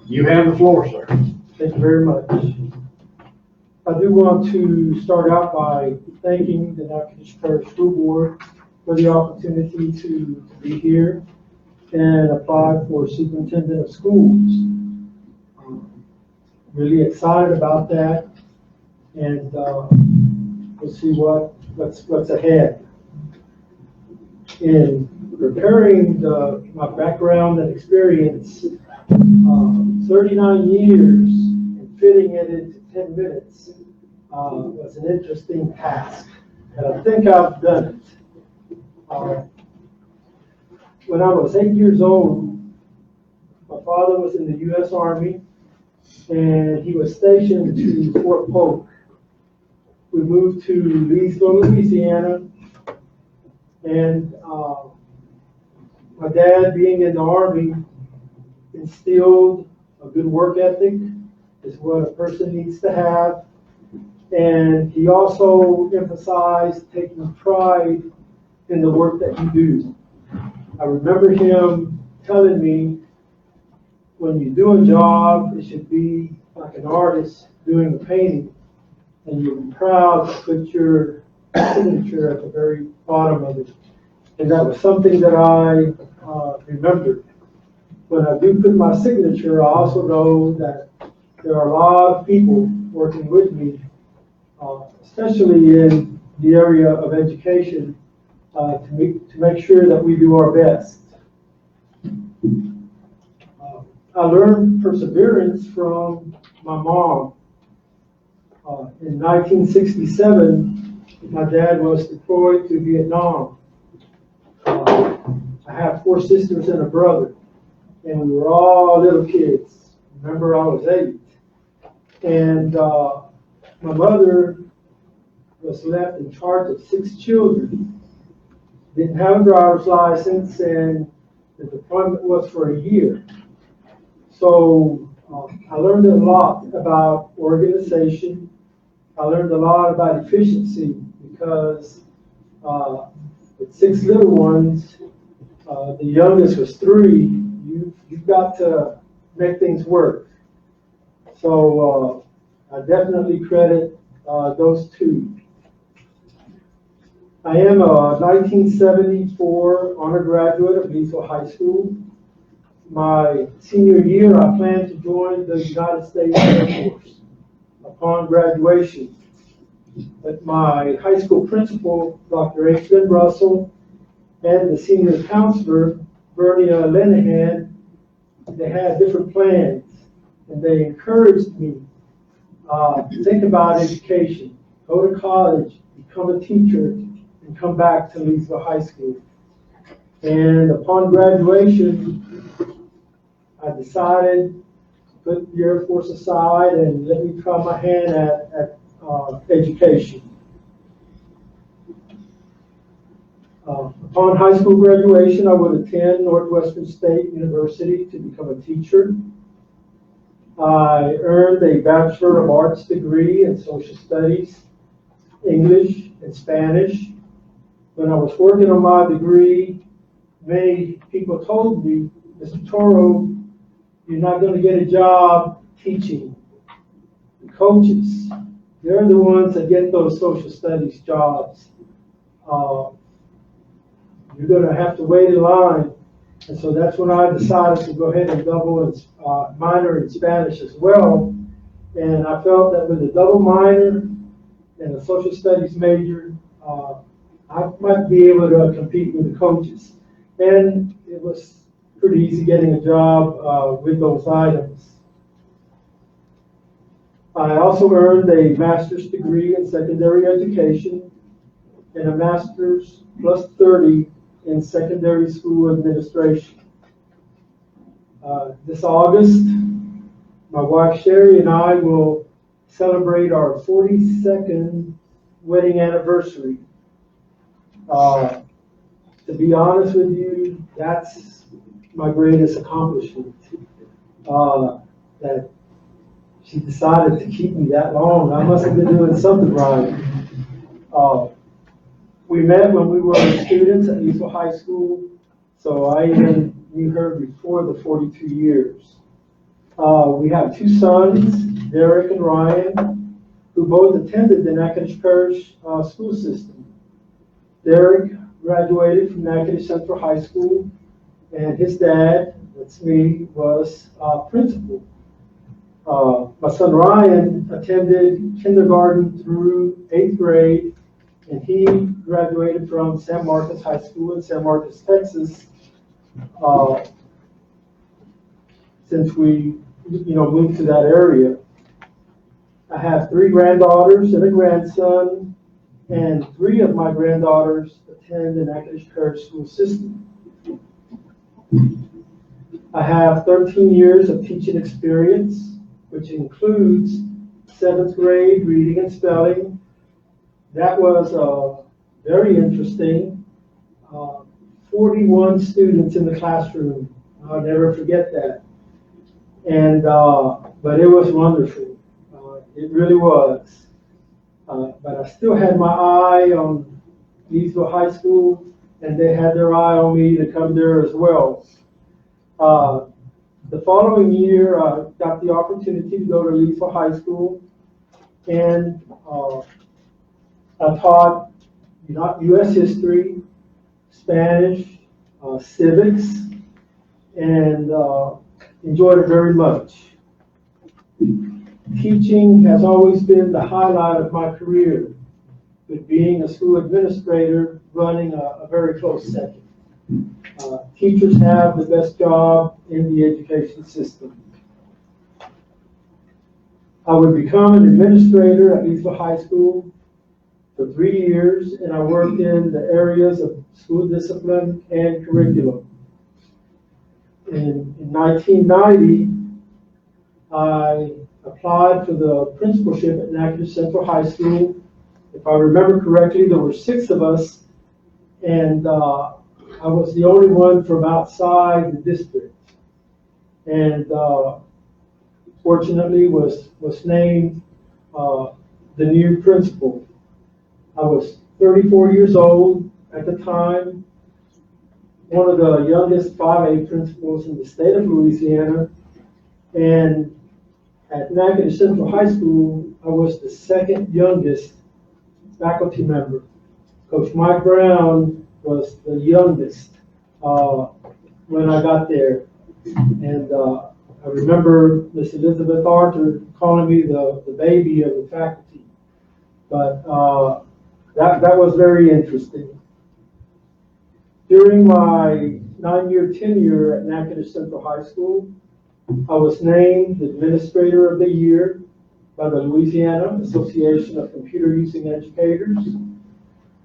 You have the floor, sir. Thank you very much. I do want to start out by thanking the Natchitoches Parish School Board for the opportunity to be here and apply for Superintendent of Schools. Really excited about that, and we'll see what's ahead. In preparing my background and experience, 39 years and fitting it into 10 minutes was an interesting task, and I think I've done it. When I was 8 years old, my father was in the U.S. Army, and he was stationed to Fort Polk. We moved to Leesville, Louisiana, and my dad, being in the Army, instilled a good work ethic, is what a person needs to have. And he also emphasized taking pride in the work that you do. I remember him telling me, when you do a job, it should be like an artist doing a painting, and you'll be proud to put your signature at the very bottom of it. And that was something that I remembered. When I do put my signature, I also know that there are a lot of people working with me, especially in the area of education, to make sure that we do our best. I learned perseverance from my mom. In 1967, my dad was deployed to Vietnam. I have 4 sisters and a brother, and we were all little kids. Remember, I was 8. And my mother was left in charge of 6 children. Didn't have a driver's license, and the deployment was for a year. So I learned a lot about organization. I learned a lot about efficiency, because with 6 little ones, the youngest was 3. You've got to make things work. So I definitely credit those 2. I am a 1974 honor graduate of Leesville High School. My senior year, I plan to join the United States Air Force upon graduation. But my high school principal, Dr. H. Lynn Russell, and the senior counselor, Bernia Lenahan, they had different plans, and they encouraged me to think about education, go to college, become a teacher, and come back to Leesville High School. And upon graduation, I decided to put the Air Force aside and let me try my hand at education. Upon high school graduation, I would attend Northwestern State University to become a teacher. I earned a Bachelor of Arts degree in Social Studies, English, and Spanish. When I was working on my degree, many people told me, Mr. Toro, you're not going to get a job teaching. The coaches, they're the ones that get those social studies jobs. You're going to have to wait in line. And so that's when I decided to go ahead and double and minor in Spanish as well. And I felt that with a double minor and a social studies major, I might be able to compete with the coaches. And it was pretty easy getting a job with those items. I also earned a master's degree in secondary education and a master's plus 30 in secondary school administration. This August, my wife Sherry and I will celebrate our 42nd wedding anniversary. To be honest with you, that's my greatest accomplishment. That she decided to keep me that long. I must have been doing something right. We met when we were students at Leesville High School, so I even knew her before the 42 years. We have two sons, Derek and Ryan, who both attended the Natchitoches Parish school system. Derek graduated from Natchitoches Central High School, and his dad, that's me, was principal. My son Ryan attended kindergarten through 8th grade, and he graduated from San Marcos High School in San Marcos, Texas, since we, moved to that area. I have 3 granddaughters and a grandson, and 3 of my granddaughters attend the Natchitoches Parish school system. I have 13 years of teaching experience, which includes 7th grade reading and spelling. That was very interesting. 41 students in the classroom. I'll never forget that. And but it was wonderful. It really was. But I still had my eye on Leesville High School, and they had their eye on me to come there as well. The following year, I got the opportunity to go to Leesville High School, and I taught U.S. history, Spanish, civics, and enjoyed it very much. Teaching has always been the highlight of my career, with being a school administrator running a very close second. Teachers have the best job in the education system. I would become an administrator at Leesville High School for 3 years, and I worked in the areas of school discipline and curriculum. In 1990, I applied for the principalship at Natchitoches Central High School. If I remember correctly, there were 6 of us, and I was the only one from outside the district, and fortunately was named the new principal. I was 34 years old at the time, one of the youngest 5A principals in the state of Louisiana, and at Natchitoches Central High School, I was the 2nd youngest faculty member. Coach Mike Brown was the youngest when I got there. And I remember Miss Elizabeth Arthur calling me the baby of the faculty. But that was very interesting. During my 9-year tenure at Natchitoches Central High School, I was named the Administrator of the Year by the Louisiana Association of Computer Using Educators.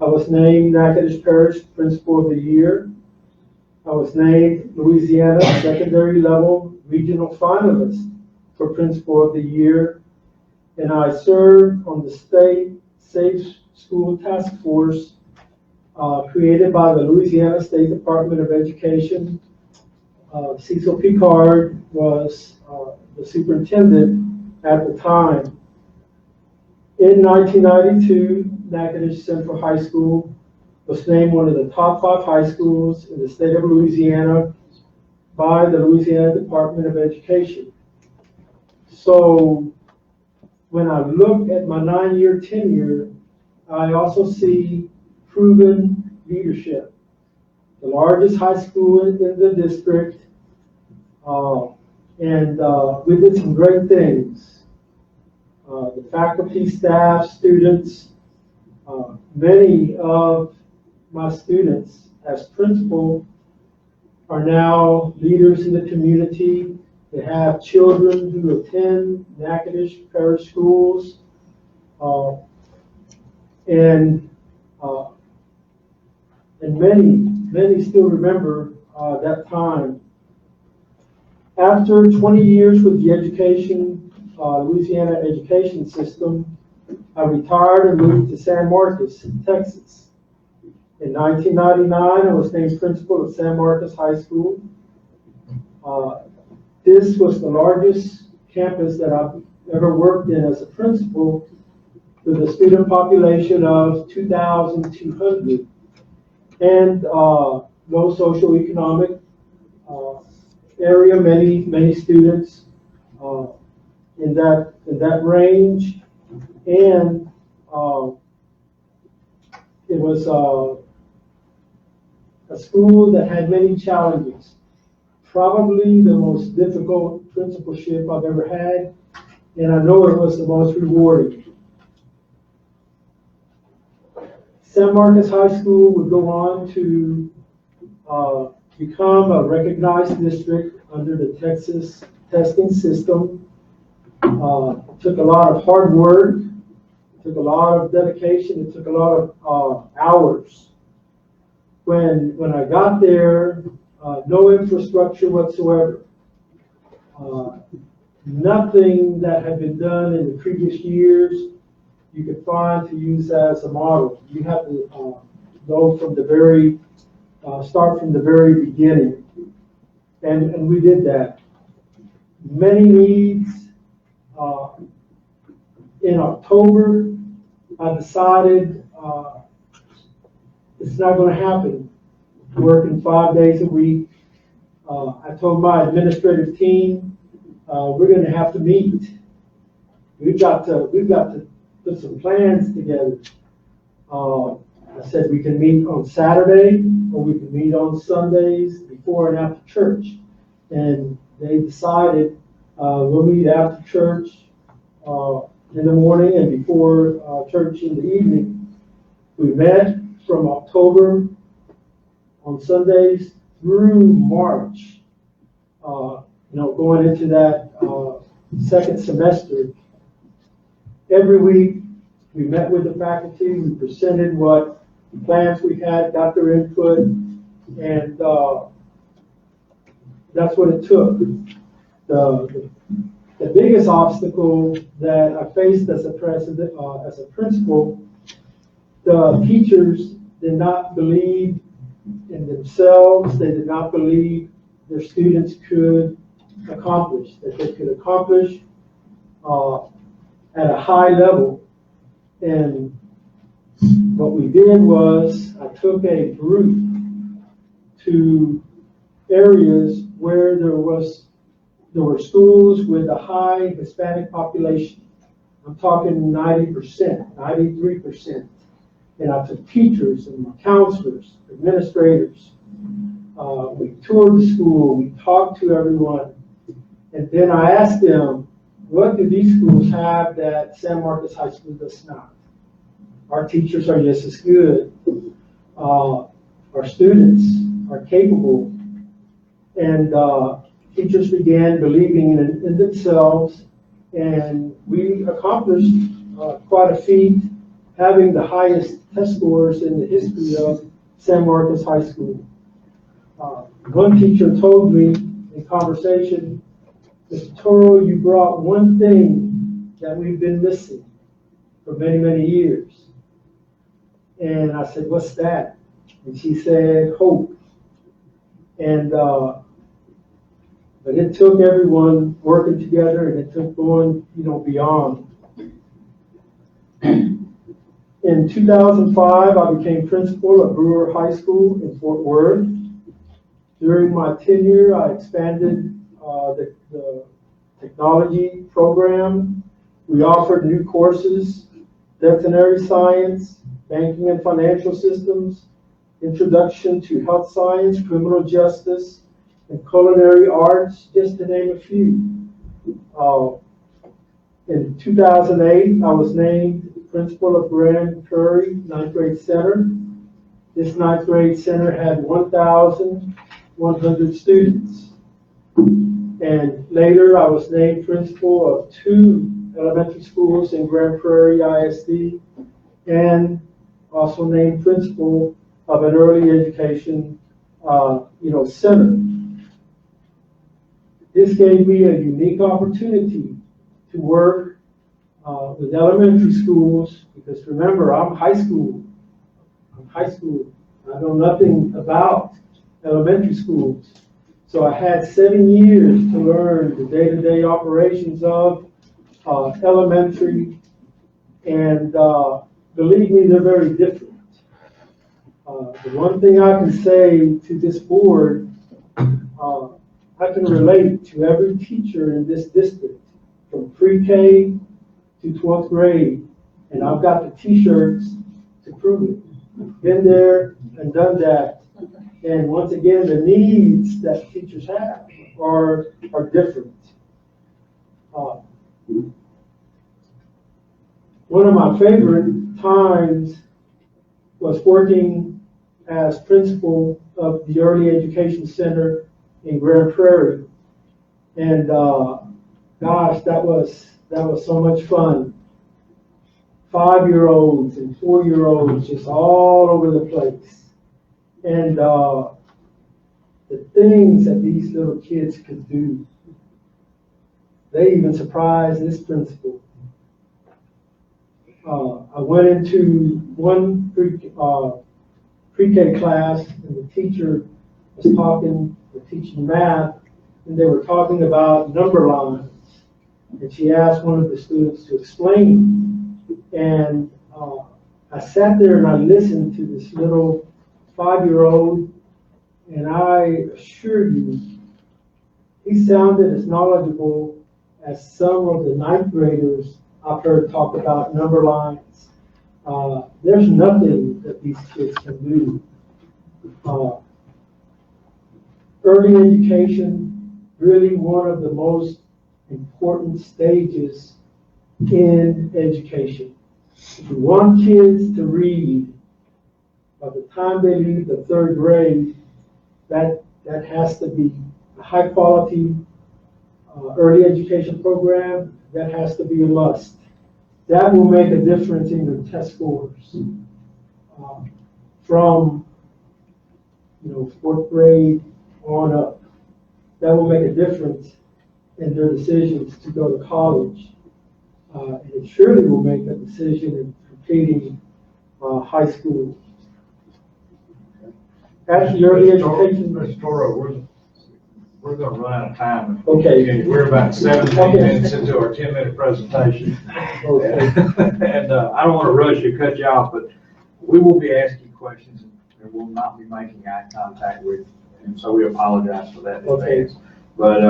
I was named Natchitoches Parish Principal of the Year. I was named Louisiana Secondary Level Regional Finalist for Principal of the Year. And I served on the State Safe School Task Force created by the Louisiana State Department of Education. Cecil Picard was the superintendent at the time. In 1992, Natchitoches Central High School was named one of the top 5 high schools in the state of Louisiana by the Louisiana Department of Education. So when I look at my 9-year tenure, I also see proven leadership. The largest high school in the district, and we did some great things. The faculty, staff, students, many of my students as principal are now leaders in the community. They have children who attend Natchitoches Parish schools, and many still remember that time. After 20 years with the Louisiana education system, I retired and moved to San Marcos, Texas. In 1999, I was named principal of San Marcos High School. This was the largest campus that I've ever worked in as a principal, with a student population of 2,200 and low socioeconomic area, many students. uh, in that range, and it was a school that had many challenges. Probably the most difficult principalship I've ever had, and I know it was the most rewarding. San Marcos High School would go on to become a recognized district under the Texas testing system. It took a lot of hard work, it took a lot of dedication, it took a lot of hours. When I got there, no infrastructure whatsoever. Nothing that had been done in the previous years you could find to use as a model. You have to go from the very, start from the very beginning. And we did that. Many needs. In October, I decided it's not going to happen. Working 5 days a week. I told my administrative team, we're going to have to meet. We've got to put some plans together. I said we can meet on Saturday or we can meet on Sundays before and after church. And they decided we'll meet after church in the morning and before church in the evening. We met from October on Sundays through March. Going into that second semester, every week we met with the faculty, we presented what plans we had, got their input, and that's what it took. The biggest obstacle that I faced as a principal, the teachers did not believe in themselves. They did not believe their students could accomplish, that they could accomplish at a high level. And what we did was I took a group to areas where there were schools with a high Hispanic population. I'm talking 90%, 93%. And I took teachers and counselors, administrators. We toured the school, we talked to everyone. And then I asked them, what do these schools have that San Marcos High School does not? Our teachers are just as good. Our students are capable. And teachers began believing in themselves. And we accomplished quite a feat, having the highest test scores in the history of San Marcos High School. One teacher told me in conversation, Mr. Toro, you brought one thing that we've been missing for many, many years. And I said, what's that? And she said, hope. And but it took everyone working together, and it took going, beyond. In 2005, I became principal of Brewer High School in Fort Worth. During my tenure, I expanded the technology program. We offered new courses, veterinary science, banking and financial systems, introduction to health science, criminal justice, and culinary arts, just to name a few. In 2008, I was named principal of Grand Prairie 9th grade center. This 9th grade center had 1,100 students. And later I was named principal of 2 elementary schools in Grand Prairie ISD, and also named principal of an early education center. This gave me a unique opportunity to work with elementary schools, because remember, I'm high school. I know nothing about elementary schools. So I had 7 years to learn the day-to-day operations of elementary, and believe me, they're very different. The one thing I can say to this board, I can relate to every teacher in this district from pre-K to 12th grade, and I've got the t-shirts to prove it. Been there and done that. And once again, the needs that teachers have are different. One of my favorite times was working as principal of the Early Education Center in Grand Prairie. And gosh, that was so much fun. 5-year-olds and 4-year-olds just all over the place. And the things that these little kids could do, they even surprised this principal. I went into one pre-K class, and the teacher was teaching math, and they were talking about number lines. And she asked one of the students to explain. And I sat there and I listened to this little 5-year-old, and I assure you, he sounded as knowledgeable as some of the 9th graders I've heard talk about number lines. There's nothing that these kids can do. Early education, really one of the most important stages in education. If you want kids to read, by the time they leave the 3rd grade, that has to be a high quality early education program. That has to be a must. That will make a difference in your test scores. From 4th grade on up. That will make a difference in their decisions to go to college. And it surely will make a decision in completing high school. As the early education. Mr. Toro, we're going to run out of time. Okay. We're about 17 minutes into our 10-minute presentation. Okay. And I don't want to rush you, cut you off, but we will be asking questions and we'll not be making eye contact with you. And so we apologize for that in advance. But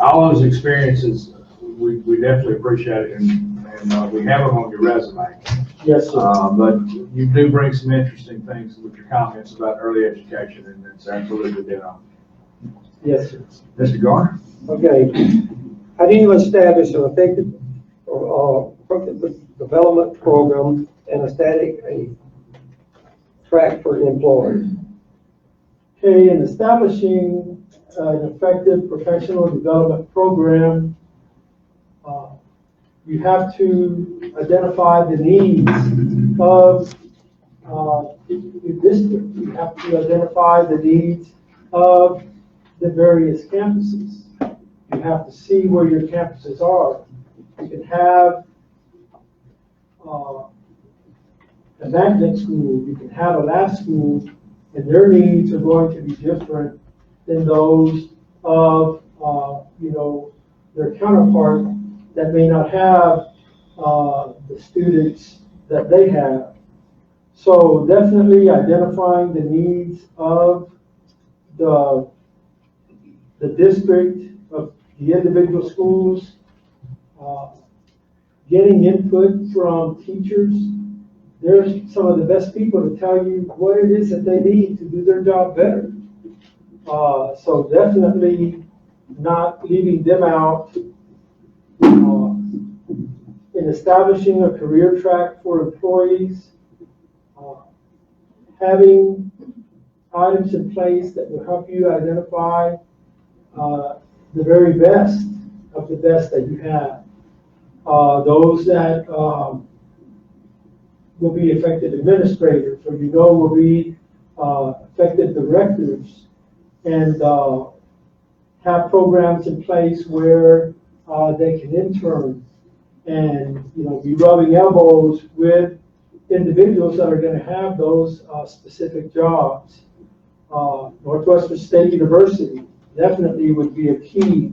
all those experiences, we definitely appreciate it, and we have them on your resume. Yes, sir. But you do bring some interesting things with your comments about early education, and it's absolutely dead on. Yes, sir. Mr. Garner? Okay. How do you establish an effective development program and establish a track for employees? Okay, in establishing an effective professional development program, you have to identify the needs of your district. You have to identify the needs of the various campuses. You have to see where your campuses are. You can have a magnet school, you can have a lab school, and their needs are going to be different than those of their counterpart that may not have the students that they have. So definitely identifying the needs of the district, of the individual schools, getting input from teachers. They're some of the best people to tell you what it is that they need to do their job better. So definitely not leaving them out. In establishing a career track for employees, having items in place that will help you identify the very best of the best that you have. Those that will be effective administrators, or will be effective directors, and have programs in place where they can intern and be rubbing elbows with individuals that are going to have those specific jobs. Northwestern State University definitely would be a key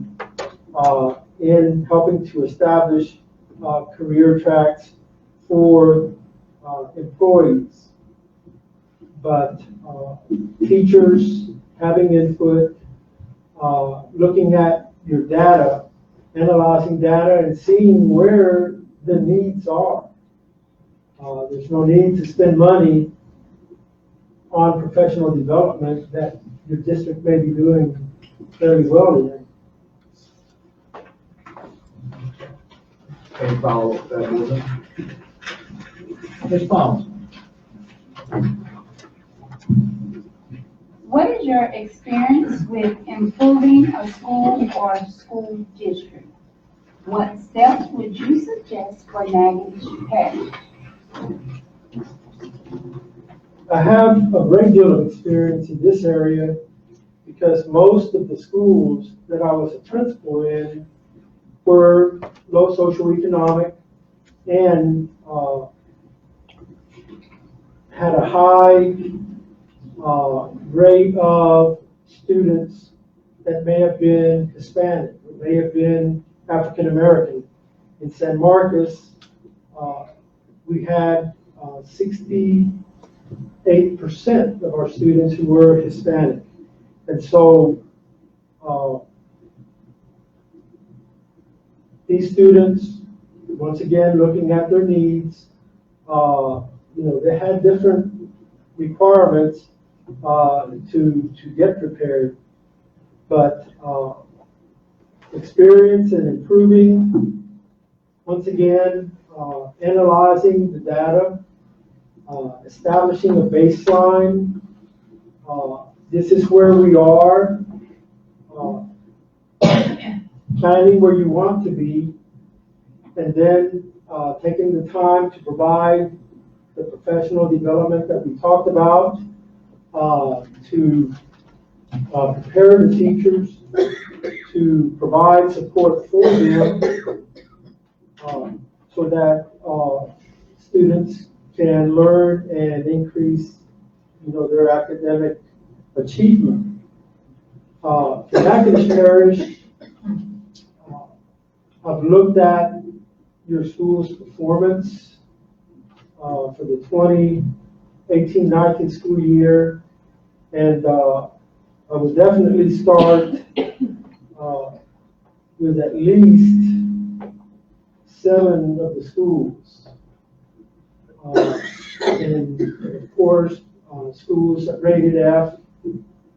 in helping to establish career tracks for employees. But teachers having input, looking at your data, analyzing data and seeing where the needs are. There's no need to spend money on professional development that your district may be doing fairly well in. Any follow-up to that, Wilson? Ms. Thomas? What is your experience with improving a school or school district? What steps would you suggest for Natchitoches Parish? I have a great deal of experience in this area because most of the schools that I was a principal in were low socioeconomic and had a high rate of students that may have been Hispanic, or may have been African American. In San Marcos, we had 68% of our students who were Hispanic. And so these students, once again, looking at their needs, they had different requirements to get prepared. But experience in improving, once again, analyzing the data, establishing a baseline. This is where we are. Planning where you want to be, and then taking the time to provide the professional development that we talked about, to prepare the teachers, to provide support for them, so that students can learn and increase, their academic achievement. In Natchitoches Parish, I've looked at your school's performance for the 2018-19 school year, and I would definitely start with at least 7 of the schools. And of course, schools that rated F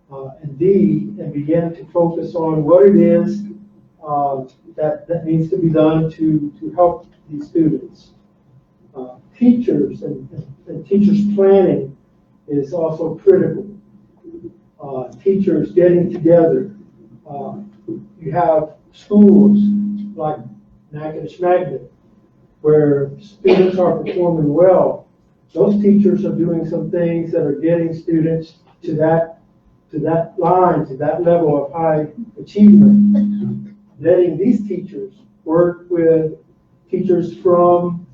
and D, and begin to focus on what it is that needs to be done to help these students. Teachers and teachers planning is also critical. Teachers getting together. You have schools like Natchitoches Magnet where students are performing well. Those teachers are doing some things that are getting students to that line, to that level of high achievement. Letting these teachers work with teachers from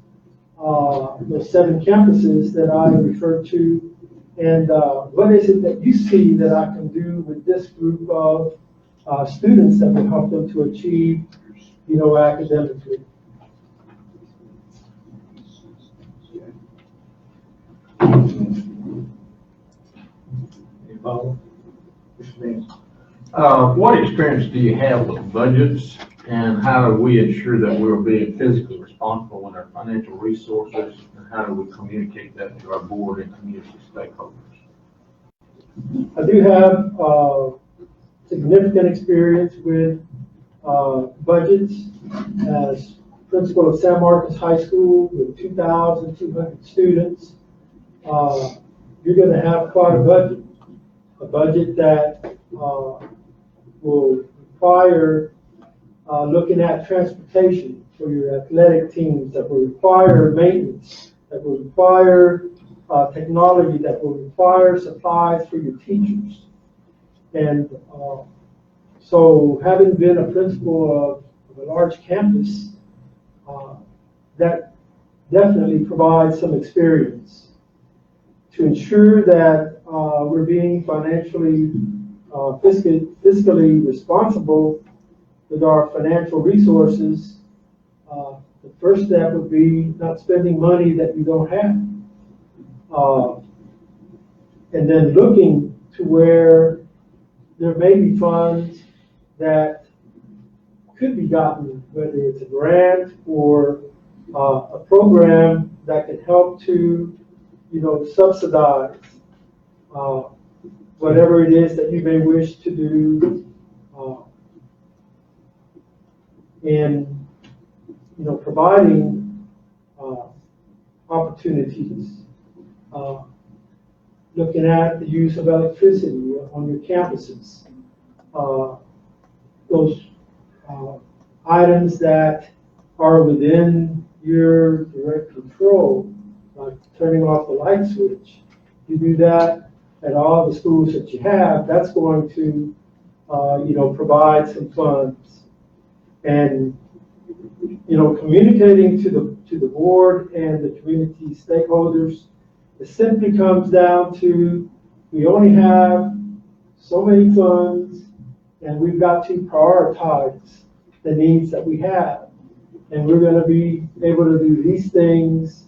the 7 campuses that I referred to, and what is it that you see that I can do with this group of students that will help them to achieve, academically. Any follow-up? Mr. Dean? What experience do you have with budgets, and how do we ensure that we're being physically responsible with our financial resources, and how do we communicate that to our board and community stakeholders? I do have significant experience with budgets as principal of San Marcos High School with 2,200 students. You're going to have quite a budget that will require looking at transportation for your athletic teams, that will require maintenance, that will require technology, that will require supplies for your teachers. And so having been a principal of a large campus, that definitely provides some experience to ensure that we're being financially, fiscally responsible with our financial resources. The first step would be not spending money that you don't have. And then looking to where there may be funds that could be gotten, whether it's a grant or a program that can help to, subsidize whatever it is that you may wish to do, in, providing opportunities. Looking at the use of electricity on your campuses. Those items that are within your direct control, like turning off the light switch. You do that at all the schools that you have, that's going to, provide some funds. And, communicating to the board and the community stakeholders, it simply comes down to, we only have so many funds, and we've got to prioritize the needs that we have. And we're going to be able to do these things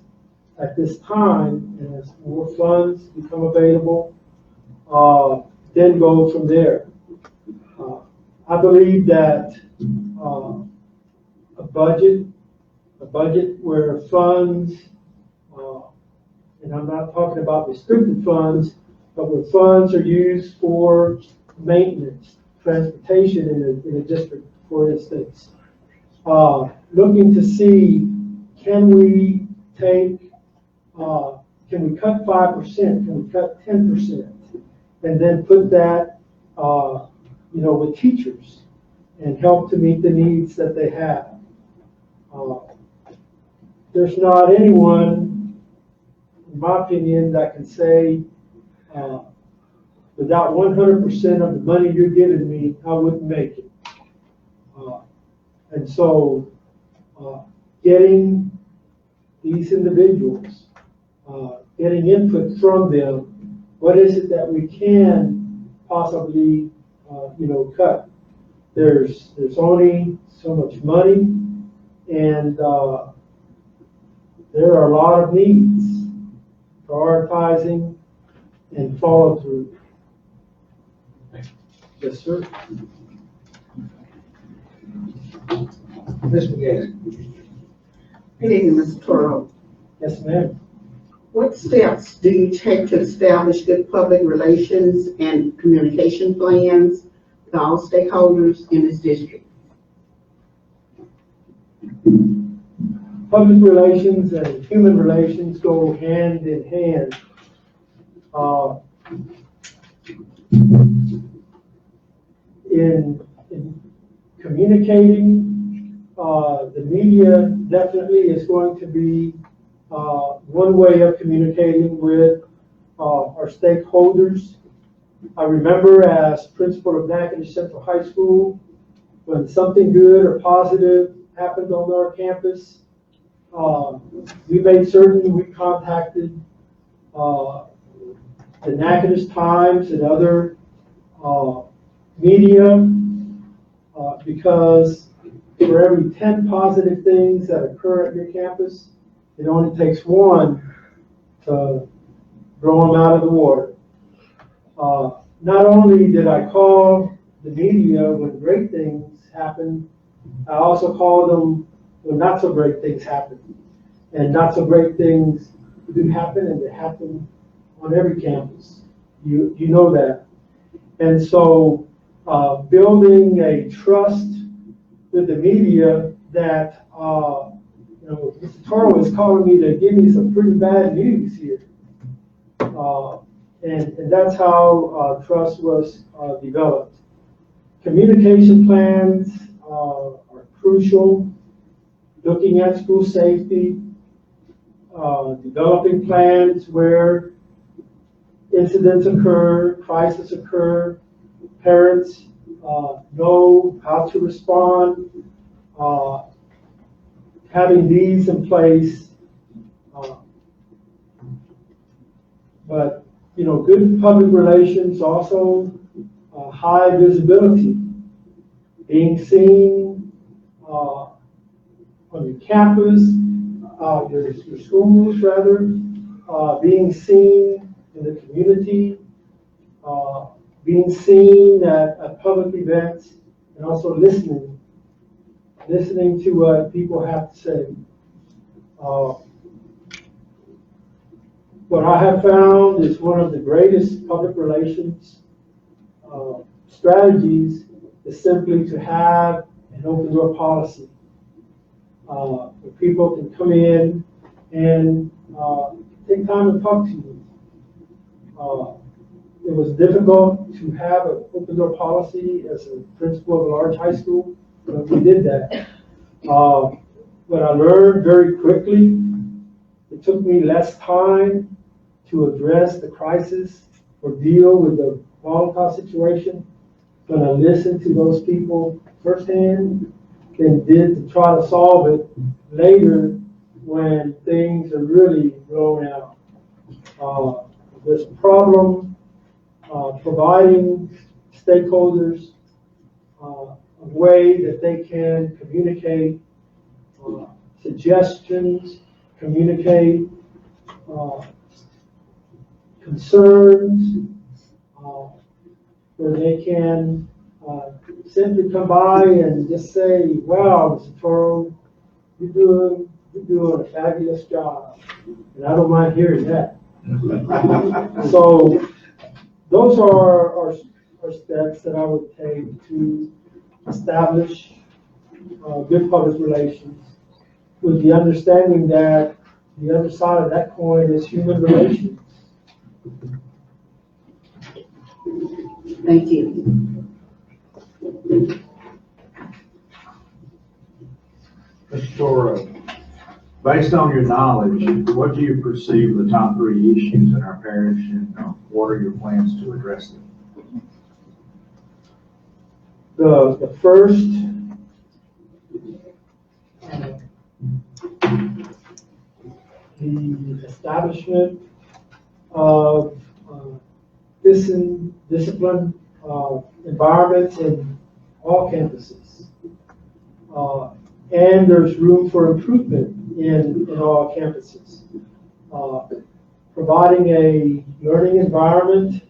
at this time, and as more funds become available, then go from there. I believe that a budget where funds, and I'm not talking about restricted funds, but where funds are used for maintenance, transportation in a district, for instance. Looking to see, can we cut 5%, can we cut 10%, and then put that, with teachers and help to meet the needs that they have. There's not anyone, in my opinion, that can say, without 100% of the money you're giving me, I wouldn't make it. And so, getting these individuals, getting input from them, what is it that we can possibly, cut? There's only so much money, and there are a lot of needs, prioritizing and follow through. Yes, sir. Ms. McGann. Good evening, Mr. Toro. Yes, ma'am. What steps do you take to establish good public relations and communication plans with all stakeholders in this district? Public relations and human relations go hand in hand. In communicating, the media definitely is going to be one way of communicating with our stakeholders. I remember as principal of Natchitoches Central High School, when something good or positive happened on our campus, we made certain we contacted the Natchitoches Times and other media, because for every 10 positive things that occur at your campus, it only takes one to blow them out of the water. Not only did I call the media when great things happen, I also called them when not so great things happen. And not so great things do happen, and they happen on every campus. You know that. And so building a trust with the media that, Mr. Toro is calling me to give me some pretty bad news here. And that's how trust was developed. Communication plans are crucial. Looking at school safety, developing plans where incidents occur, crises occur, parents know how to respond, having these in place. But good public relations, also high visibility, being seen on your campus, your schools rather, being seen in the community, being seen at public events, and also listening to what people have to say. What I have found is one of the greatest public relations strategies is simply to have an open door policy. Where people can come in and take time to talk to you. It was difficult to have an open door policy as a principal of a large high school, but we did that. But I learned very quickly. It took me less time to address the crisis or deal with the volatile situation when I listened to those people firsthand than did to try to solve it later when things are really blown out. There's a problem providing stakeholders a way that they can communicate suggestions, communicate concerns, where they can simply come by and just say, wow, Mr. Toro, you're doing a fabulous job. And I don't mind hearing that. So those are steps that I would take to establish good public relations, with the understanding that the other side of that coin is human relations. Thank you. Mr. Toro, based on your knowledge, what do you perceive the top 3 issues in our parish, and what are your plans to address them? The first the establishment of discipline environments in all campuses. And there's room for improvement in all campuses. Providing a learning environment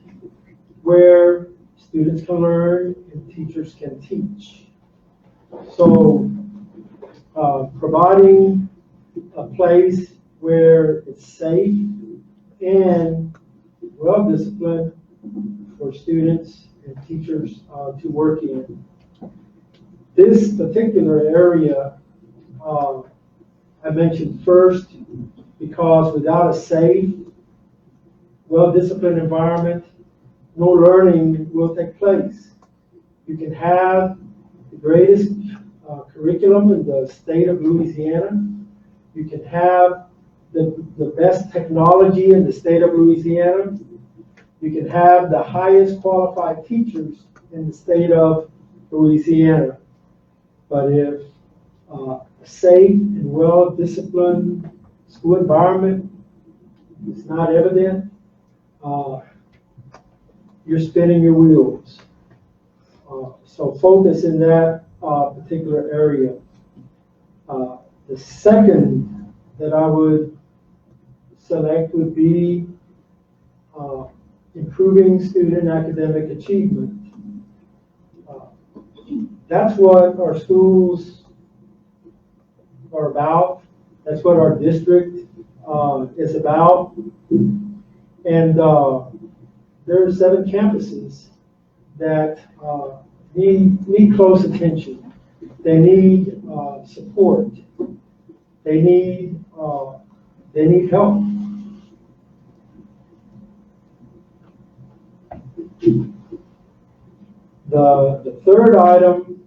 where students can learn and teachers can teach. So providing a place where it's safe and well-disciplined for students and teachers to work in. This particular area I mentioned first because without a safe, well-disciplined environment, no learning will take place. You can have the greatest curriculum in the state of Louisiana. You can have the best technology in the state of Louisiana. You can have the highest qualified teachers in the state of Louisiana. But if a safe and well-disciplined school environment is not evident, you're spinning your wheels. So focus in that particular area. The second that I would select would be improving student academic achievement. That's what our schools are about. That's what our district is about. And there are 7 campuses that need close attention. They need support. They need help. The third item,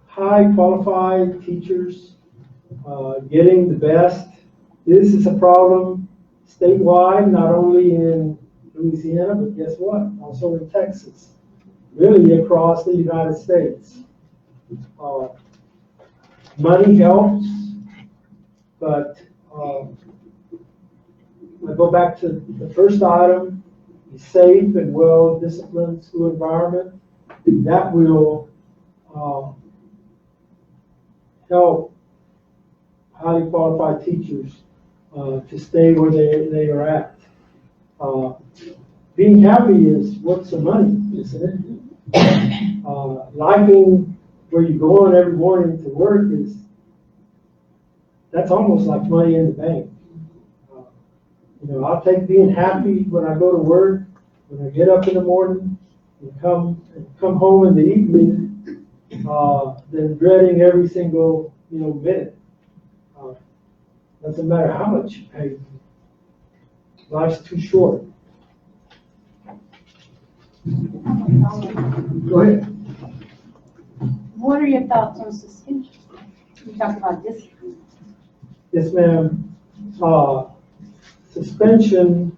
high qualified teachers, getting the best. This is a problem statewide, not only in Louisiana, but guess what? Also in Texas, really across the United States. Money helps, but I go back to the first item, a safe and well-disciplined school environment. That will help highly qualified teachers to stay where they are at. being happy is worth some money, isn't it? Liking where you go on every morning to work that's almost like money in the bank. I'll take being happy when I go to work, when I get up in the morning and come home in the evening, than dreading every single, minute. Doesn't matter how much you pay. Life's too short. Go ahead. What are your thoughts on suspension? You talked about discipline. Yes, ma'am. Suspension,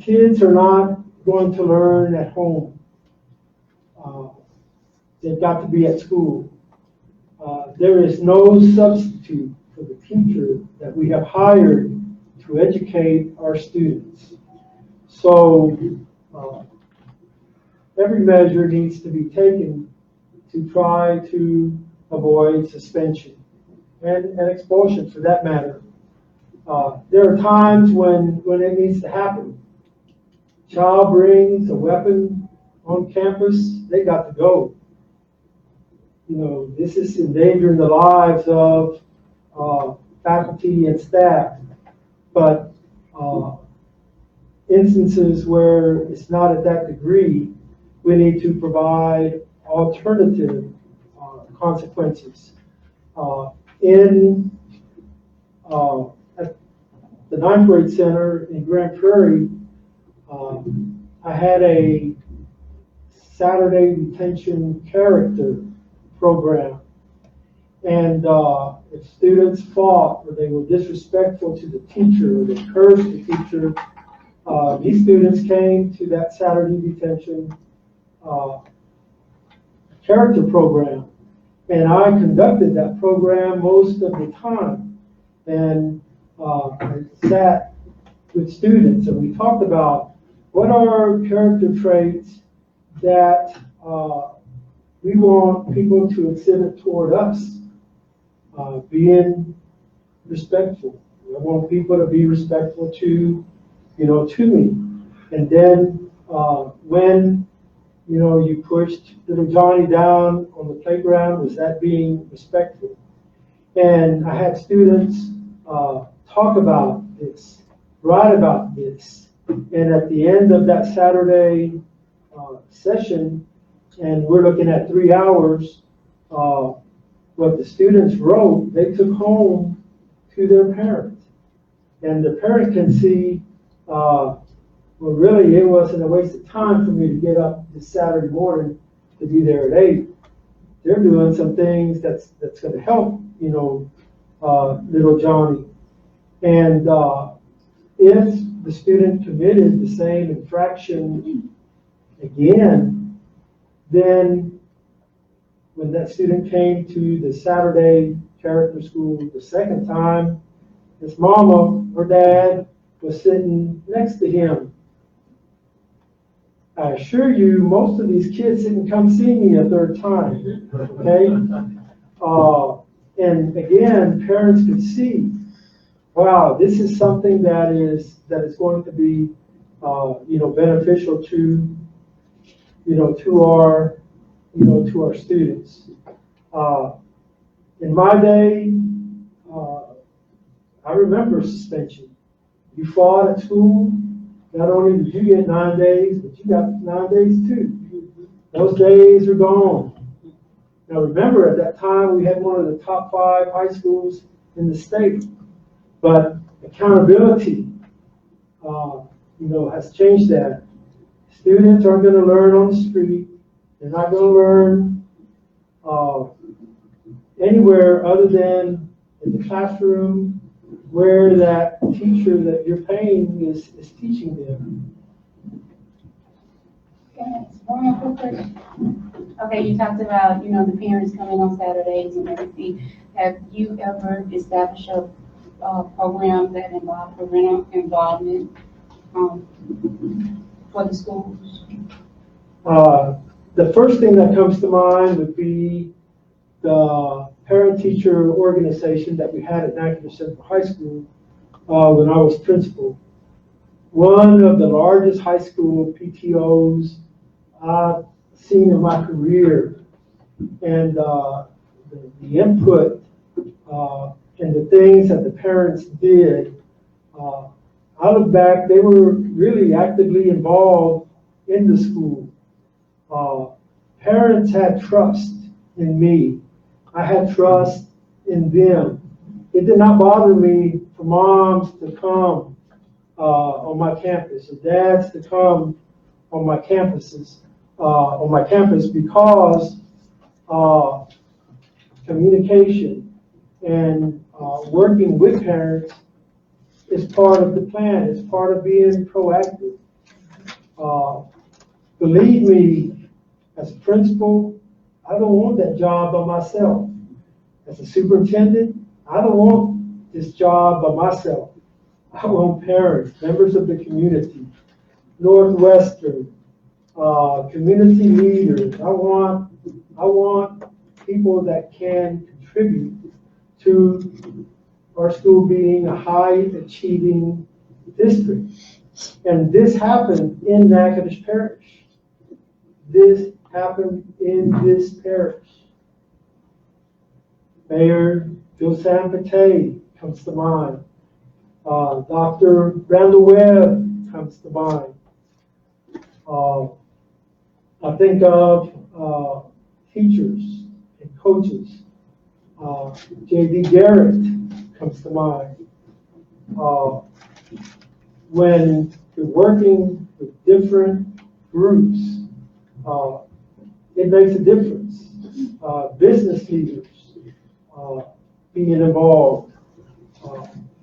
kids are not going to learn at home. They've got to be at school. There is no substitute for the teacher that we have hired to educate our students. So every measure needs to be taken to try to avoid suspension and expulsion for that matter. There are times when it needs to happen. Child brings a weapon on campus, they got to go. This is endangering the lives of faculty and staff. But instances where it's not at that degree, we need to provide alternative consequences. At the 9th grade center in Grand Prairie, I had a Saturday detention character program. And if students fought or they were disrespectful to the teacher or they cursed the teacher, these students came to that Saturday detention character program. And I conducted that program most of the time. And I sat with students and we talked about what are character traits that we want people to exhibit toward us. Being respectful. I want people to be respectful to me. And then when you pushed little Johnny down on the playground, was that being respectful? And I had students talk about this, write about this. And at the end of that Saturday session, and we're looking at 3 hours, what the students wrote, they took home to their parents. And the parent can see, well, really, it wasn't a waste of time for me to get up this Saturday morning to be there at 8. They're doing some things that's going to help, little Johnny. And if the student committed the same infraction again, then when that student came to the Saturday character school the second time, his mama or dad was sitting next to him. I assure you, most of these kids didn't come see me a third time, okay? And again, parents could see, wow, this is something that is going to be, beneficial to, to our students. In my day, I remember suspension. You fought at school, not only did you get 9 days, but you got 9 days too. Those days are gone. Now remember, at that time, we had one of the top 5 high schools in the state. But accountability, has changed that. Students aren't going to learn on the street. They're not going to learn anywhere other than in the classroom where that teacher that you're paying is teaching them. One more quick question. Okay, you talked about, the parents coming on Saturdays and everything. Have you ever established a program that involved parental involvement for the schools? The first thing that comes to mind would be the parent-teacher organization that we had at Natchitoches Central High School when I was principal. one of the largest high school PTOs I've seen in my career. And the input and the things that the parents did, I look back, they were really actively involved in the school. Parents had trust in me. I had trust in them. It did not bother me for moms to come on my campus, or dads to come on my campuses, on my campus, because communication and working with parents is part of the plan. It's part of being proactive. Believe me, as a principal, I don't want that job by myself. As a superintendent, I don't want this job by myself. I want parents, members of the community, Northwestern, community leaders. I want people that can contribute to our school being a high achieving district. And this happened in Natchitoches Parish. This happened in this parish. Mayor Phil Sanpate comes to mind. Dr. Randall Webb comes to mind. I think of teachers and coaches. J.D. Garrett comes to mind. When you're working with different groups, it makes a difference. Business leaders being involved.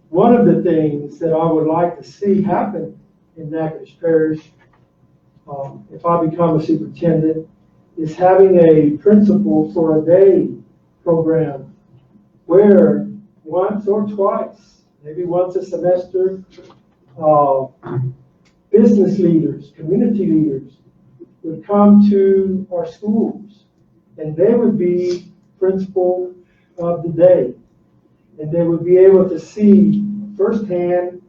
One of the things that I would like to see happen in Natchitoches Parish, if I become a superintendent, is having a principal for a day program where once or twice, maybe once a semester, business leaders, community leaders would come to our schools, and they would be principal of the day. And they would be able to see firsthand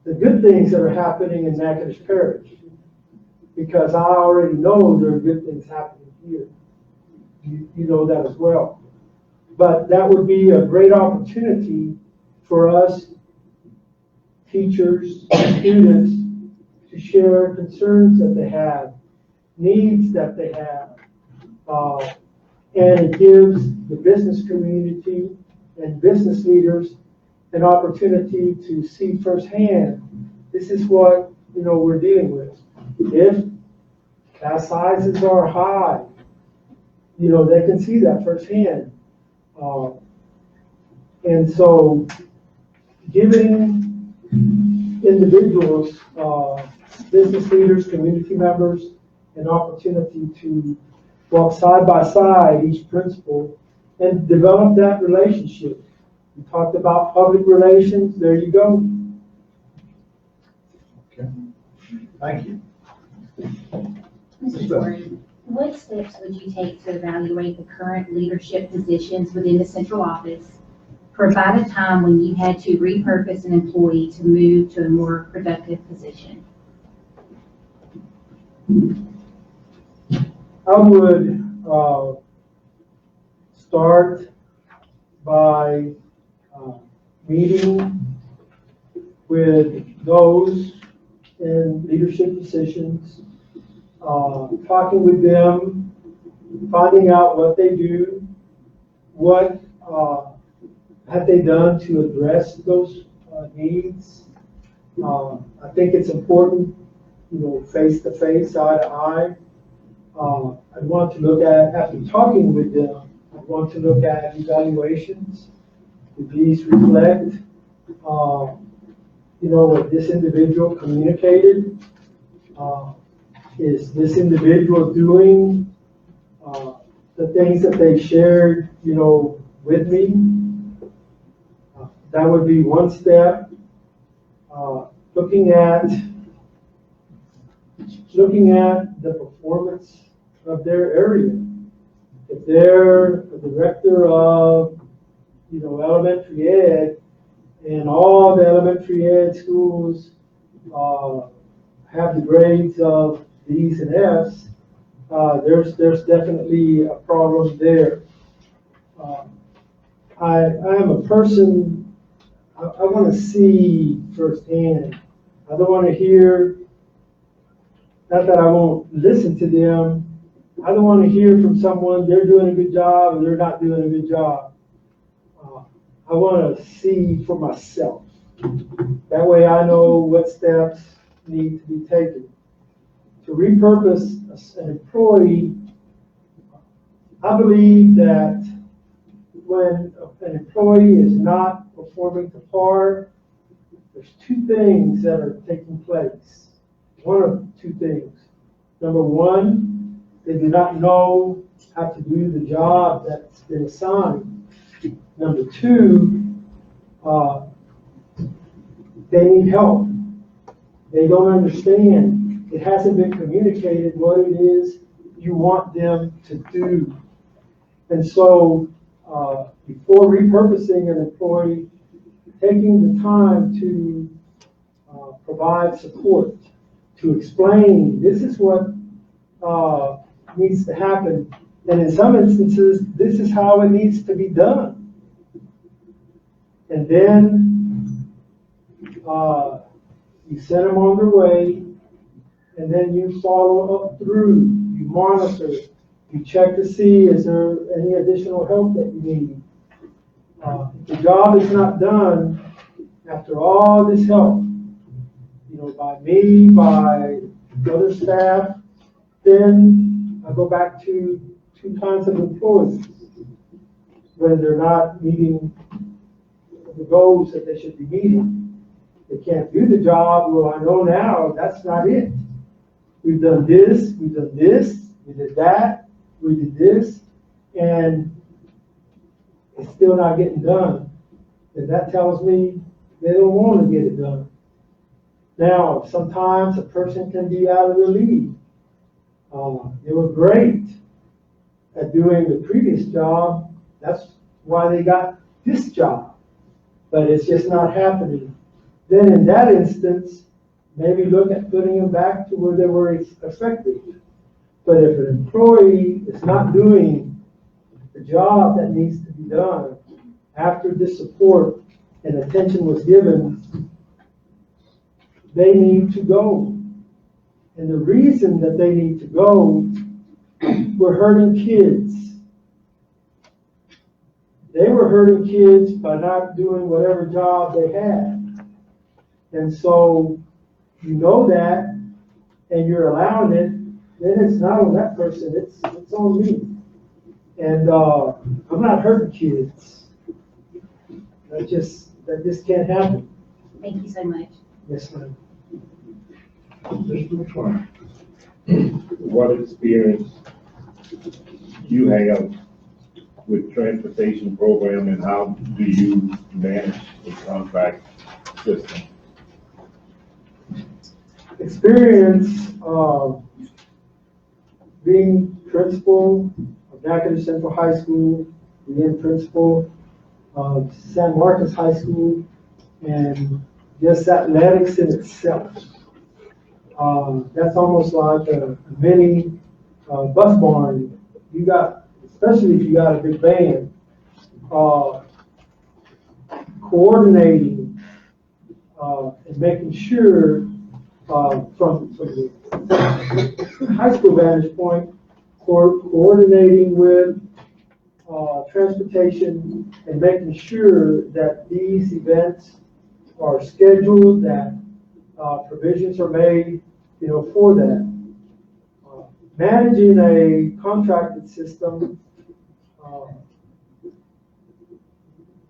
the good things that are happening in Natchitoches Parish, because I already know there are good things happening here. You know that as well. But that would be a great opportunity for us, teachers, students, to share concerns that they have, needs that they have. And it gives the business community and business leaders an opportunity to see firsthand, this is what we're dealing with. If class sizes are high, they can see that firsthand. And so giving individuals, business leaders, community members, an opportunity to walk side by side each principal and develop that relationship. We talked about public relations. There you go. Okay. Thank you. Mr. Torrey, what steps would you take to evaluate the current leadership positions within the central office? Provide a time when you had to repurpose an employee to move to a more productive position. I would start by meeting with those in leadership positions, talking with them, finding out what they do, what have they done to address those needs. I think it's important, face to face, eye to eye. I'd want to look at, after talking with them, I'd want to look at evaluations. Do these reflect, what this individual communicated? Is this individual doing the things that they shared, with me? That would be one step. Looking at the performance of their area. If they're a director of, elementary ed, and all the elementary ed schools have the grades of D's and F's, there's definitely a problem there. I am a person, I want to see firsthand. I don't want to hear, not that I won't listen to them, I don't want to hear from someone, they're doing a good job or they're not doing a good job. I want to see for myself. That way I know what steps need to be taken. To repurpose an employee, I believe that when an employee is not performing to par, there's two things that are taking place. One of two things. Number one, they do not know how to do the job that's been assigned. Number two, they need help. They don't understand. It hasn't been communicated what it is you want them to do. And so, before repurposing an employee, taking the time to provide support, to explain this is what needs to happen. And in some instances, this is how it needs to be done. And then you send them on their way, and then you follow up through, you monitor, you check to see is there any additional help that you need. If the job is not done after all this help, by me, by other staff, then I go back to two kinds of employees. When they're not meeting the goals that they should be meeting. They can't do the job. Well, I know now that's not it. We've done this, we did that, we did this, and it's still not getting done. And that tells me they don't want to get it done. Now, sometimes a person can be out of the league. They were great at doing the previous job. That's why they got this job. But it's just not happening. Then in that instance, maybe look at putting them back to where they were effective. But if an employee is not doing the job that needs to be done after this support and attention was given, they need to go. And the reason that they need to go, we're hurting kids. They were hurting kids by not doing whatever job they had. And so you know that, and you're allowing it, then it's not on that person, it's on me. And I'm not hurting kids. That just can't happen. Thank you so much. Yes, ma'am. Mr. McClure, what experience you have with transportation program and how do you manage the contract system? Experience being principal of Natchitoches Central High School, being principal of San Marcos High School, and just athletics in itself. That's almost like a mini bus barn. You got, especially if you got a big band, coordinating and making sure from the high school vantage point, coordinating with transportation and making sure that these events are scheduled, that provisions are made, for that. Managing a contracted system,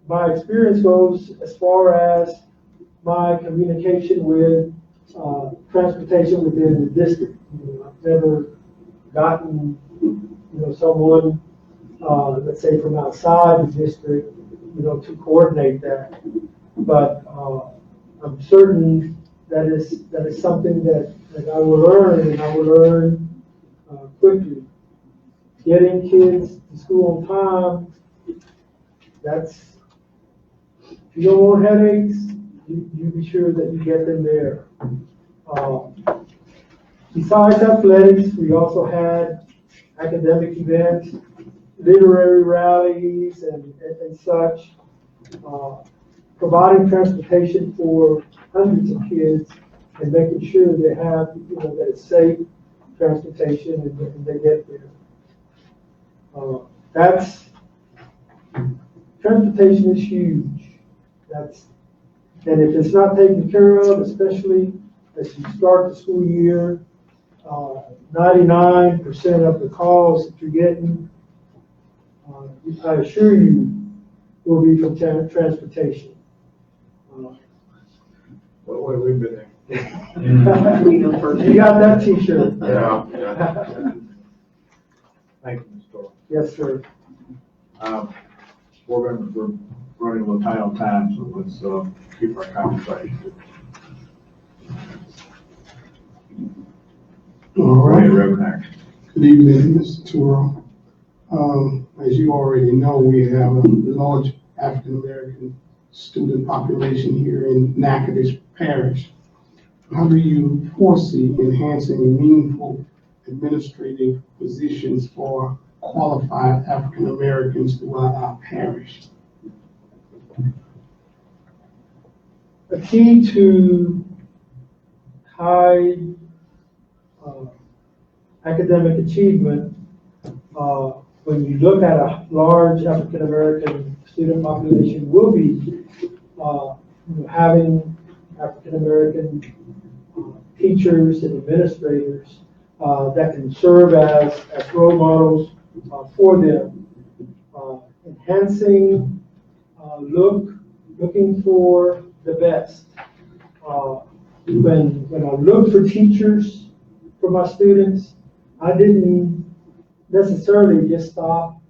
my experience goes as far as my communication with transportation within the district. I've never gotten, someone, let's say from outside the district, to coordinate that. But I'm certain that is something that I will learn, and I will learn quickly. Getting kids to school on time, if you don't want headaches, you be sure that you get them there. Besides athletics, we also had academic events, literary rallies and such, providing transportation for hundreds of kids and making sure they have, that it's safe transportation and they get there. Transportation is huge. And if it's not taken care of, especially as you start the school year, 99% of the calls that you're getting, I assure you, will be from transportation. Well, we've been there. You got that T-shirt. Yeah. Thank you, Ms. Toro. Yes, sir. Board members, we're running a little tight on time, so let's keep our conversation. All right. Reverend Action. Good evening, Mr. Toro. As you already know, we have a large African-American student population here in Natchitoches Parish. How do you foresee enhancing meaningful administrative positions for qualified African-Americans throughout our parish? A key to high academic achievement, when you look at a large African-American student population, will be having African-American teachers and administrators that can serve as role models for them. Enhancing, looking for the best. When I look for teachers for my students, I didn't necessarily just stop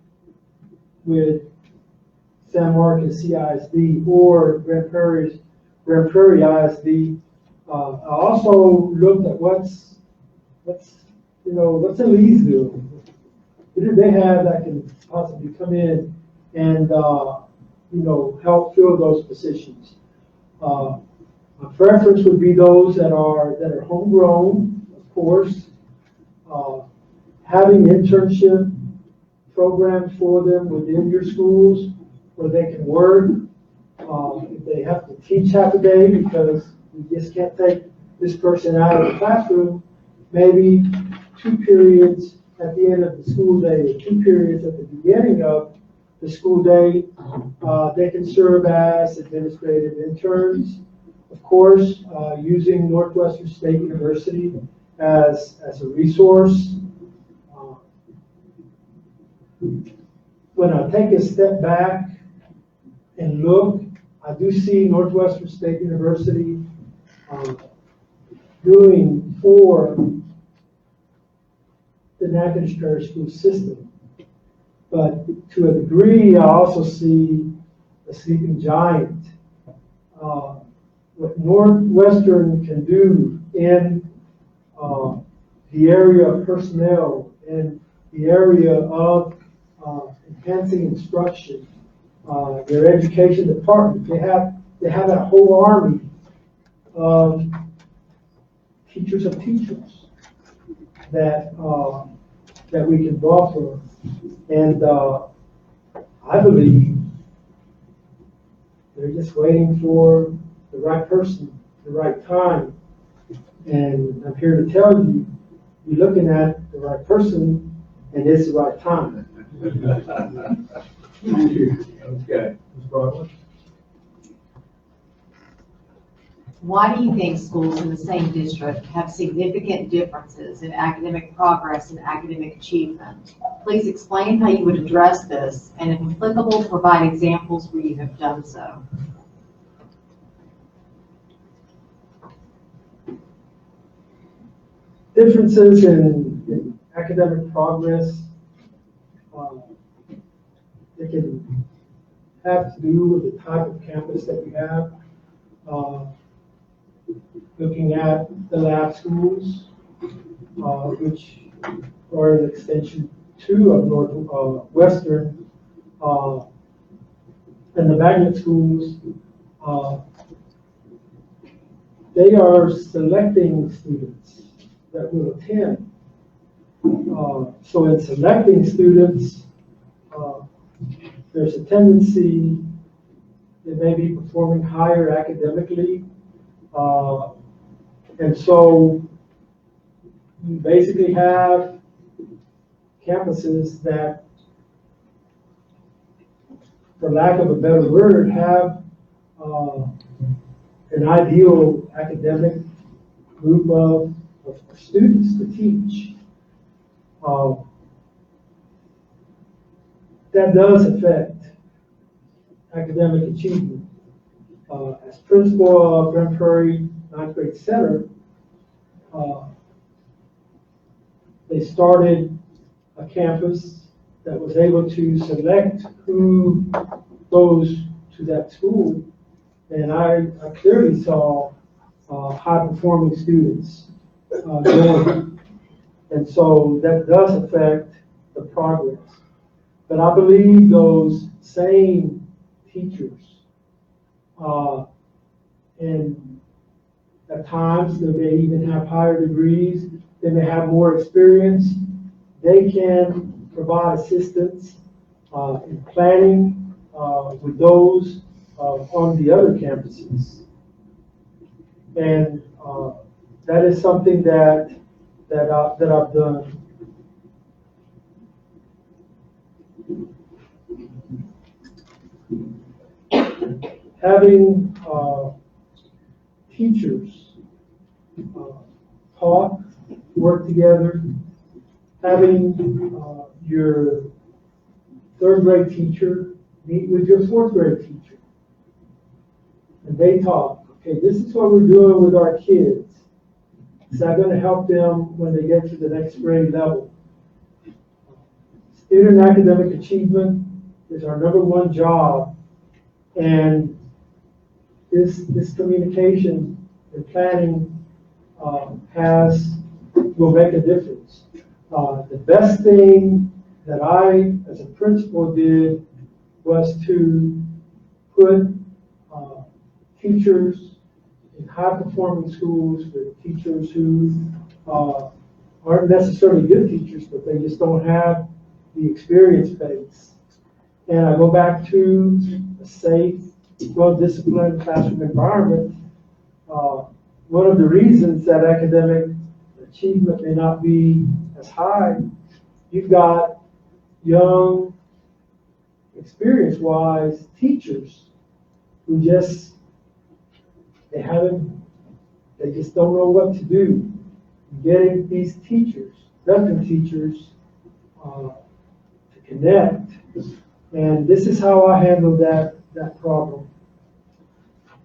with San Marcos CISD or Grand Prairie ISD. I also looked at what's in Leesville. What do they have that can possibly come in and help fill those positions? My preference would be those that are homegrown, of course. Having internship programs for them within your schools where they can work. If they have to teach half a day because you just can't take this person out of the classroom, maybe 2 periods at the end of the school day, or 2 periods at the beginning of the school day, they can serve as administrative interns. Of course, using Northwestern State University as a resource. When I take a step back and look, I do see Northwestern State University doing for the Natchitoches Parish school system. But to a degree, I also see a sleeping giant. What Northwestern can do in the area of personnel and the area of enhancing instruction, their education department, they have a whole army of teachers of teachers that we can draw from, and I believe they're just waiting for the right person, the right time, and I'm here to tell you, you're looking at the right person, and it's the right time. Thank you. Okay, Ms. Broadway. Why do you think schools in the same district have significant differences in academic progress and academic achievement? Please explain how you would address this, and if applicable, provide examples where you have done so. Differences in academic progress, it can have to do with the type of campus that we have. Looking at the lab schools, which are an extension too of Northwestern, and the magnet schools, they are selecting students that will attend. So in selecting students, there's a tendency they may be performing higher academically. And so you basically have campuses that, for lack of a better word, have an ideal academic group of students to teach. That does affect academic achievement. As principal of Grand Prairie 9th grade center, they started a campus that was able to select who goes to that school. And I clearly saw high-performing students going. And so that does affect the progress. But I believe those same teachers, and at times they may even have higher degrees, they may have more experience, they can provide assistance in planning with those on the other campuses. And that is something that I've done. Having teachers talk, work together, having your 3rd grade teacher meet with your 4th grade teacher, and they talk. Okay, this is what we're doing with our kids. Is that going to help them when they get to the next grade level? Student academic achievement is our #1 job, and this communication and planning will make a difference. The best thing that I, as a principal, did was to put teachers in high-performing schools with teachers who aren't necessarily good teachers, but they just don't have the experience base. And I go back to a safe, well-disciplined classroom environment. One of the reasons that academic achievement may not be as high, you've got young, experience-wise teachers who they just don't know what to do. Getting these teachers, veteran teachers, to connect. And this is how I handle that problem.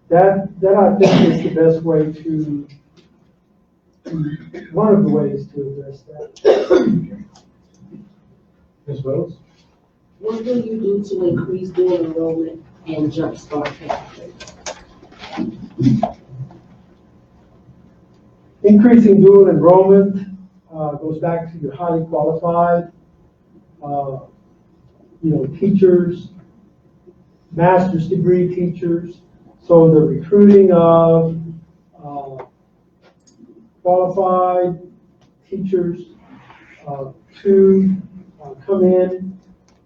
That I think is the best way one of the ways to address that. Ms. Wells? What will you do to increase dual enrollment and jumpstart pathways? Increasing dual enrollment goes back to your highly qualified, teachers, master's degree teachers. So the recruiting of qualified teachers to come in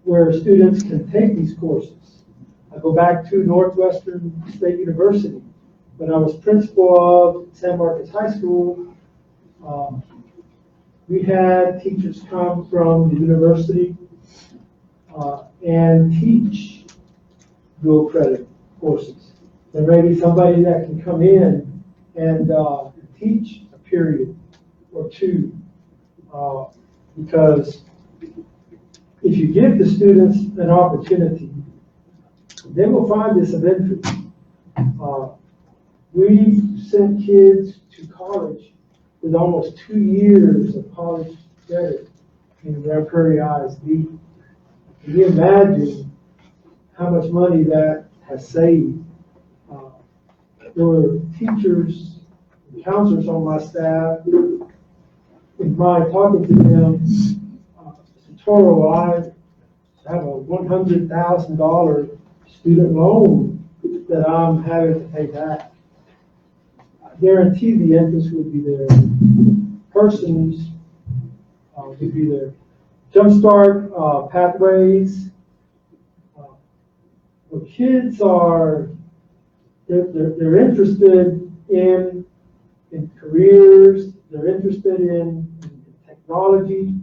where students can take these courses. I go back to Northwestern State University. When I was principal of San Marcos High School, we had teachers come from the university and teach dual credit courses. There may be somebody that can come in and teach a period or two, because if you give the students an opportunity, they will find this of interest. We've sent kids to college with almost 2 years of college credit in Grand Prairie ISD. Can you imagine how much money that has saved? There were teachers and counselors on my staff. In my talking to them, Mr. Toro, I have a $100,000 student loan that I'm having to pay back. guarantee the interest would be there. Persons would be there. Jumpstart pathways. The kids are, they're interested in careers, they're interested in technology,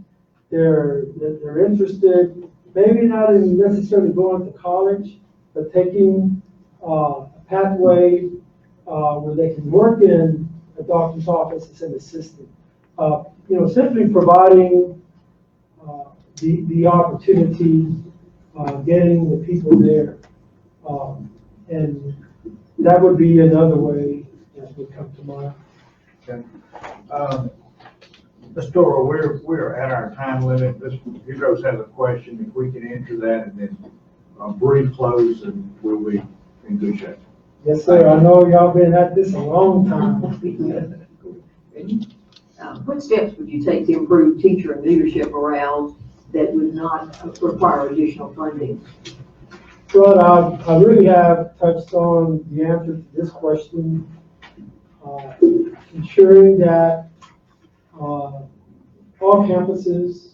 they're interested, maybe not in necessarily going to college, but taking a pathway where they can work in a doctor's office as an assistant. Simply providing the opportunity, getting the people there. And that would be another way that would come to mind. Okay. Ms. Toro, we're at our time limit. Ms. Hugos has a question. If we can answer that and then a brief close, and we'll be in good shape. Yes, sir. I know y'all been at this a long time. What steps would you take to improve teacher and leadership morale that would not require additional funding? Well, I really have touched on the answer to this question. Ensuring that all campuses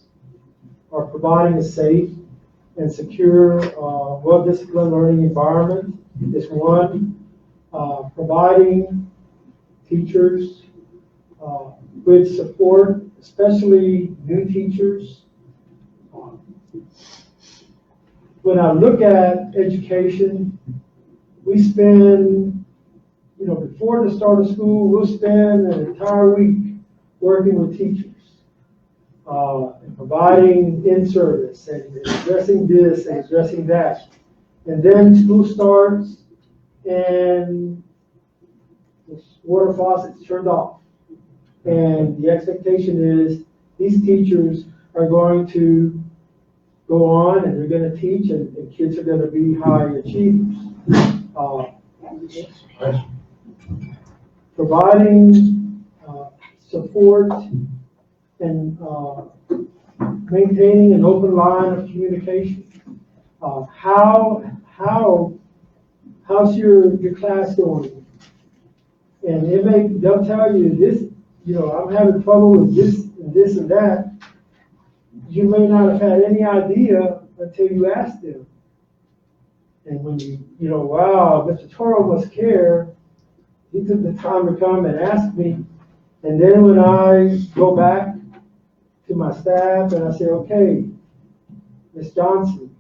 are providing a safe and secure, well-disciplined learning environment is one. Providing teachers with support, especially new teachers. When I look at education, we spend, before the start of school, we'll spend an entire week working with teachers, and providing in-service and addressing this and addressing that. And then school starts and the water faucet's turned off. And the expectation is these teachers are going to go on and they're going to teach, and kids are going to be high achievers. Providing support and maintaining an open line of communication. How's your class going? And they'll tell you this, I'm having trouble with this and this and that. You may not have had any idea until you asked them. And when wow, Mr. Toro must care. He took the time to come and ask me. And then when I go back to my staff and I say, okay, Ms. Johnson,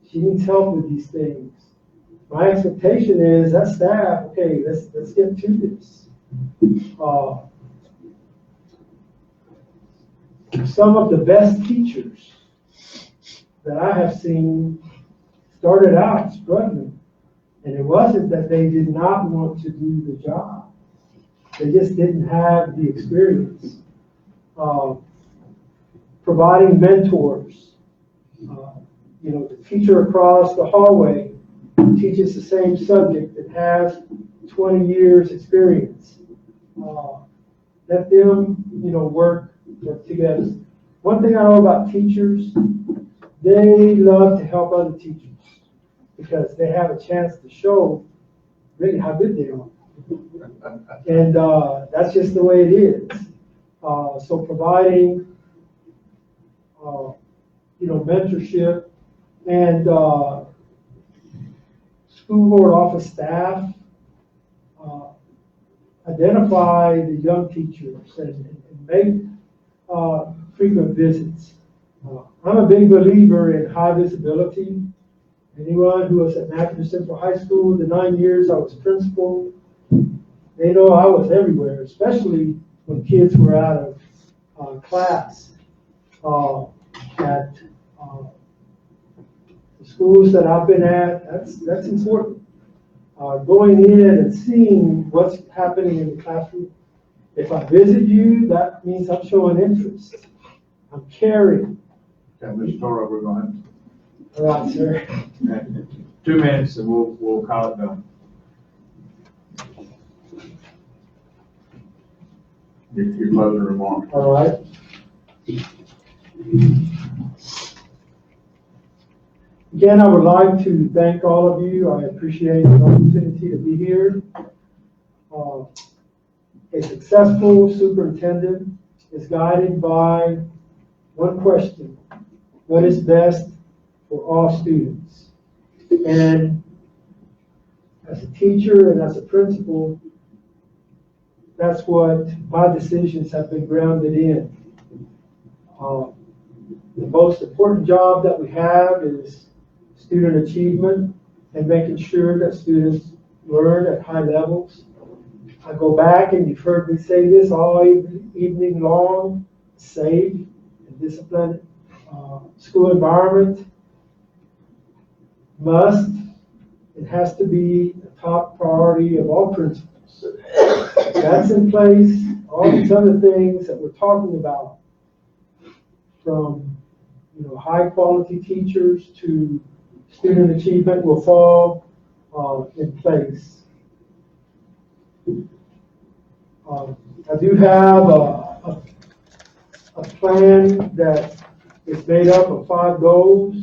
she needs help with these things. My expectation is that staff, okay, let's get to this. Some of the best teachers that I have seen started out struggling. And it wasn't that they did not want to do the job. They just didn't have the experience. Providing mentors. The teacher across the hallway teaches the same subject that has 20 years experience. Let them, work together. One thing I know about teachers, they love to help other teachers because they have a chance to show really how good they are. And that's just the way it is. So providing, mentorship and school board office staff identify the young teachers and make frequent visits. I'm a big believer in high visibility. Anyone who was at Natchitoches Central High School, the 9 years I was principal, they know I was everywhere, especially when kids were out of class. At the schools that I've been at, that's important. Going in and seeing what's happening in the classroom. If I visit you, that means I'm showing interest. I'm caring. Okay, Ms. Toro, we're going All right, sir. to 2 minutes and we'll call it done. Your closing remarks. All right. Again, I would like to thank all of you. I appreciate the opportunity to be here. A successful superintendent is guided by one question: what is best for all students? And as a teacher and as a principal, that's what my decisions have been grounded in. The most important job that we have is student achievement and making sure that students learn at high levels. I go back, and you've heard me say this all evening long: safe and disciplined school environment it has to be a top priority of all principals. That's in place. All these other things that we're talking about, from high quality teachers to student achievement, will fall in place. I do have a plan that is made up of 5 goals.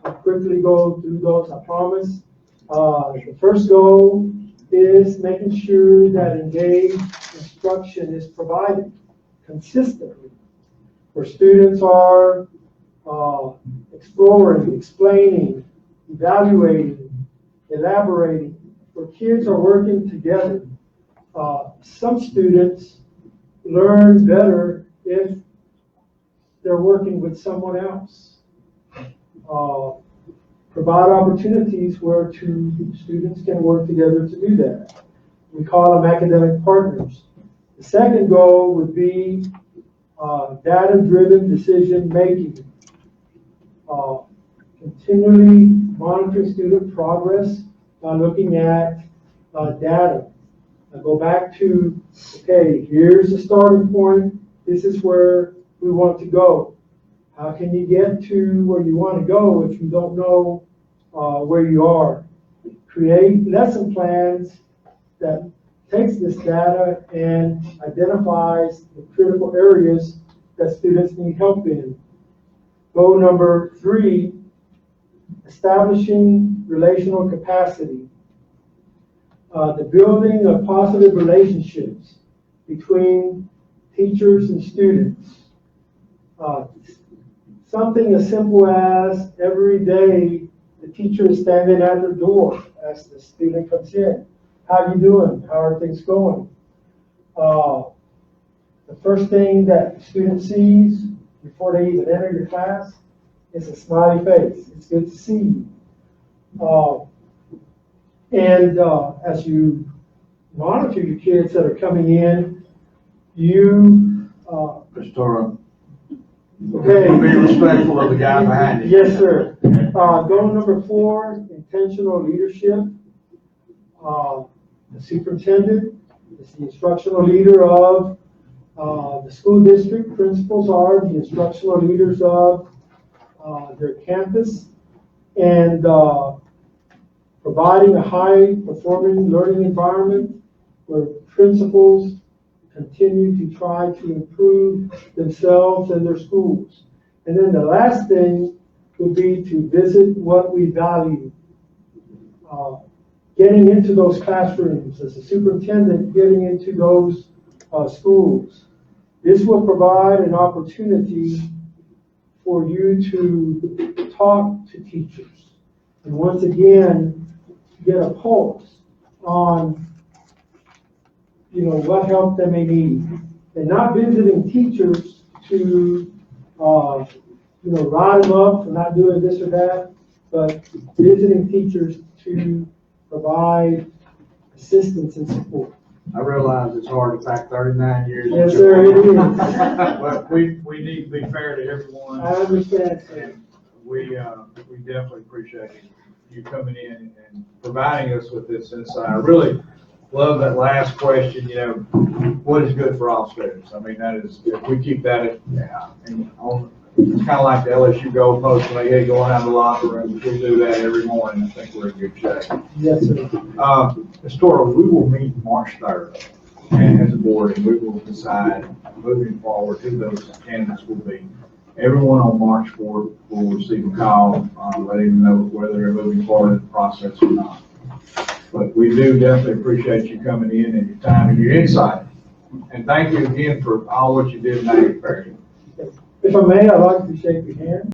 I'll quickly go through those, I promise. The first goal is making sure that engaged instruction is provided consistently, where students are exploring, explaining, evaluating, elaborating, where kids are working together. Some students learn better if they're working with someone else. Provide opportunities where 2 students can work together to do that. We call them academic partners. The second goal would be data-driven decision making. Continually monitor student progress by looking at data. I go back to, okay, here's the starting point. This is where we want to go. How can you get to where you want to go if you don't know where you are? Create lesson plans that takes this data and identifies the critical areas that students need help in. Goal number 3, establishing relational capacity. The building of positive relationships between teachers and students. Something as simple as every day the teacher is standing at the door as the student comes in. How you doing? How are things going? The first thing that the student sees before they even enter your class is a smiley face. It's good to see you. As you monitor your kids that are coming in, you Mr. Toro, okay. be respectful of the guy behind you. Yes, sir. Goal number 4, intentional leadership. The superintendent is the instructional leader of the school district. Principals are the instructional leaders of their campus, and providing a high-performing learning environment where principals continue to try to improve themselves and their schools. And then the last thing would be to visit what we value. Getting into those classrooms as a superintendent, getting into those schools. This will provide an opportunity for you to talk to teachers. And once again, get a pulse on what help they may need. And not visiting teachers to rile them up for not doing this or that, but visiting teachers to provide assistance and support. I realize it's hard to pack 39 years. Yes, sir, it is. But we need to be fair to everyone. I understand, sir. And we definitely appreciate you coming in and providing us with this insight. I really love that last question, what is good for all students? I mean, that is, if we keep that, it's kind of like the LSU goalpost, when they go out of the locker room. If we do that every morning, I think we're in good shape. Yes, sir. Ms. Toro, we will meet March 3rd, and as a board, and we will decide moving forward who those candidates will be. Everyone on March 4th will receive a call, letting them know whether they're moving forward in the process or not. But we do definitely appreciate you coming in and your time and your insight. And thank you again for all what you did in Native Parish. If I may, I'd like to shake your hand.